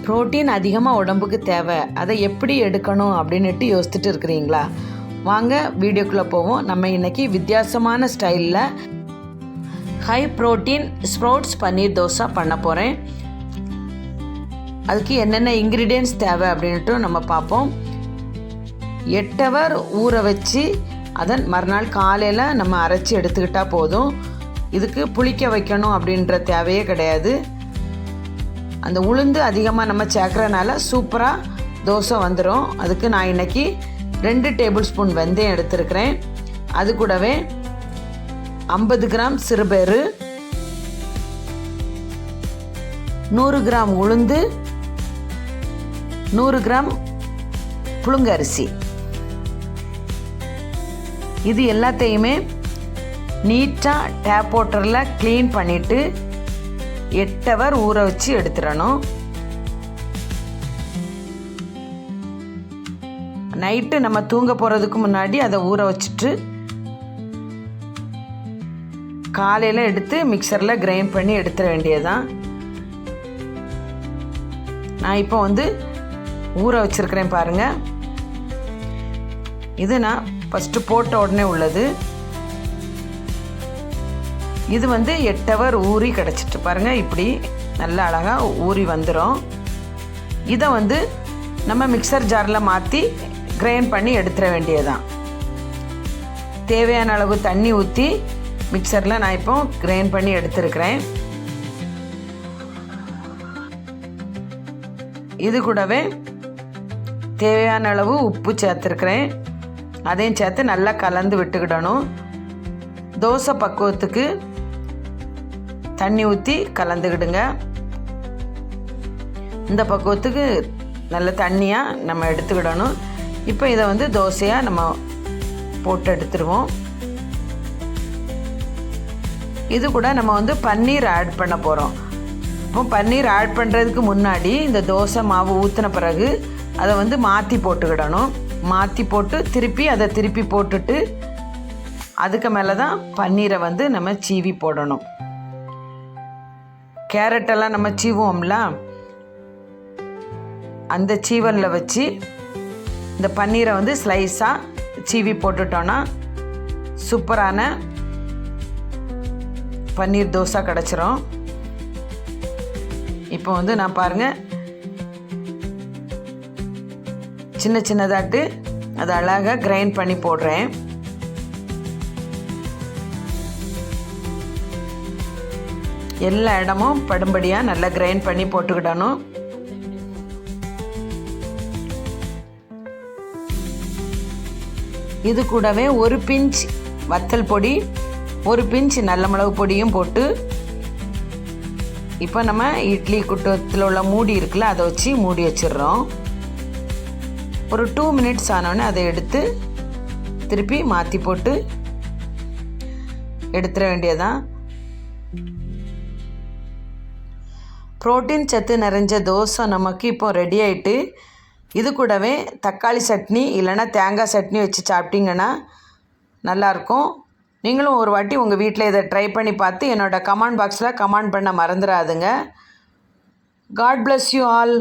Protein அதிகமாக உடம்புக்கு தேவை, அதை எப்படி எடுக்கணும் அப்படின்ட்டு யோசிச்சுட்டு இருக்கிறீங்களா? வாங்க வீடியோக்குள்ளே போவோம். நம்ம இன்றைக்கி வித்தியாசமான ஸ்டைலில் high protein sprouts paneer dosa பண்ண போகிறேன். அதுக்கு என்னென்ன இன்க்ரீடியன்ட்ஸ் தேவை அப்படின்ட்டு நம்ம பார்ப்போம். 8 ஹவர் ஊற வச்சு அதன் மறுநாள் காலையில் நம்ம அரைச்சி எடுத்துக்கிட்டால் போதும். இதுக்கு புளிக்க வைக்கணும் அப்படின்ற தேவையே கிடையாது. அந்த உளுந்து அதிகமாக நம்ம சேர்க்குறனால சூப்பராக தோசை வந்துடும். அதுக்கு நான் இன்றைக்கி 2 டேபிள் ஸ்பூன் வெந்தயம் எடுத்துருக்கிறேன். அது கூடவே 50 கிராம் சிறுபயிறு, 100 கிராம் உளுந்து, 100 கிராம் புழுங்கரிசி. இது எல்லாத்தையுமே நீட்டாக டேப் வாட்டரில் க்ளீன் பண்ணிவிட்டு 8 ஹவர் ஊற வச்சு எடுத்துடணும். நைட்டு நம்ம தூங்க போகிறதுக்கு முன்னாடி அதை ஊற வச்சுட்டு காலையில் எடுத்து மிக்சரில் கிரைண்ட் பண்ணி எடுத்துட வேண்டியதுதான். நான் இப்போ ஊற வச்சுருக்கிறேன் பாருங்கள். இது நான் ஃபஸ்ட்டு போட்ட உடனே உள்ளது. இது 8 ஹவர் ஊறி கிடச்சிட்டு பாருங்கள். இப்படி நல்ல அழகாக ஊறி வந்துடும். இதை நம்ம மிக்சர் ஜாரில் மாற்றி கிரைண்ட் பண்ணி எடுத்துட வேண்டியதுதான். தேவையான அளவு தண்ணி ஊற்றி மிக்சரில் நான் இப்போ கிரைண்ட் பண்ணி எடுத்துருக்கிறேன். இது கூடவே தேவையான அளவு உப்பு சேர்த்துருக்கிறேன். அதையும் சேர்த்து நல்லா கலந்து விட்டுக்கிடணும். தோசை பக்குவத்துக்கு தண்ணி ஊற்றி கலந்துக்கிடுங்க. இந்த பக்குவத்துக்கு நல்ல தண்ணியாக நம்ம எடுத்துக்கிடணும். இப்போ இதை தோசையாக நம்ம போட்டு எடுத்துருவோம். இது கூட நம்ம பன்னீர் ஆட் பண்ண போகிறோம். இப்போ பன்னீர் ஆட் பண்ணுறதுக்கு முன்னாடி இந்த தோசை மாவு ஊற்றின பிறகு அதை மாற்றி போட்டுக்கிடணும். மாற்றி போட்டு திருப்பி போட்டுட்டு அதுக்கு மேலே தான் பன்னீரை நம்ம சீவி போடணும். கேரட்டெல்லாம் நம்ம சீவுவோம்ல, அந்த சீவலில் வச்சு இந்த பன்னீரை ஸ்லைஸாக சீவி போட்டுட்டோன்னா சூப்பரான பன்னீர் தோசை கிடச்சிரும். இப்போ நான் பாருங்கள் சின்ன சின்னதாட்டு அதை அழகாக கிரைண்ட் பண்ணி போடுறேன். எல்லா இடமும் படும்படியாக நல்லா கிரைண்ட் பண்ணி போட்டுக்கிடணும். இது கூடவே 1 பிஞ்ச் வத்தல் பொடி, 1 பிஞ்ச் நல்ல மிளகு பொடியும் போட்டு இப்போ நம்ம இட்லி குட்டத்தில் உள்ள மூடி இருக்குல்ல, அதை வச்சு மூடி வச்சிடுறோம். ஒரு 2 மினிட்ஸ் ஆனோடனே அதை எடுத்து திருப்பி மாற்றி போட்டு எடுத்துட வேண்டியதான். புரோட்டீன் சத்து நிறைஞ்ச தோசை நமக்கு இப்போ ரெடி ஆகிட்டு. இது கூடவே தக்காளி சட்னி இல்லைன்னா தேங்காய் சட்னி வச்சு சாப்பிட்டிங்கன்னா நல்லாயிருக்கும். நீங்களும் ஒரு வாட்டி உங்கள் வீட்டில் இதை ட்ரை பண்ணி பார்த்து என்னோடய கமெண்ட் பாக்ஸில் கமெண்ட் பண்ண மறந்துடாதுங்க. God bless you all.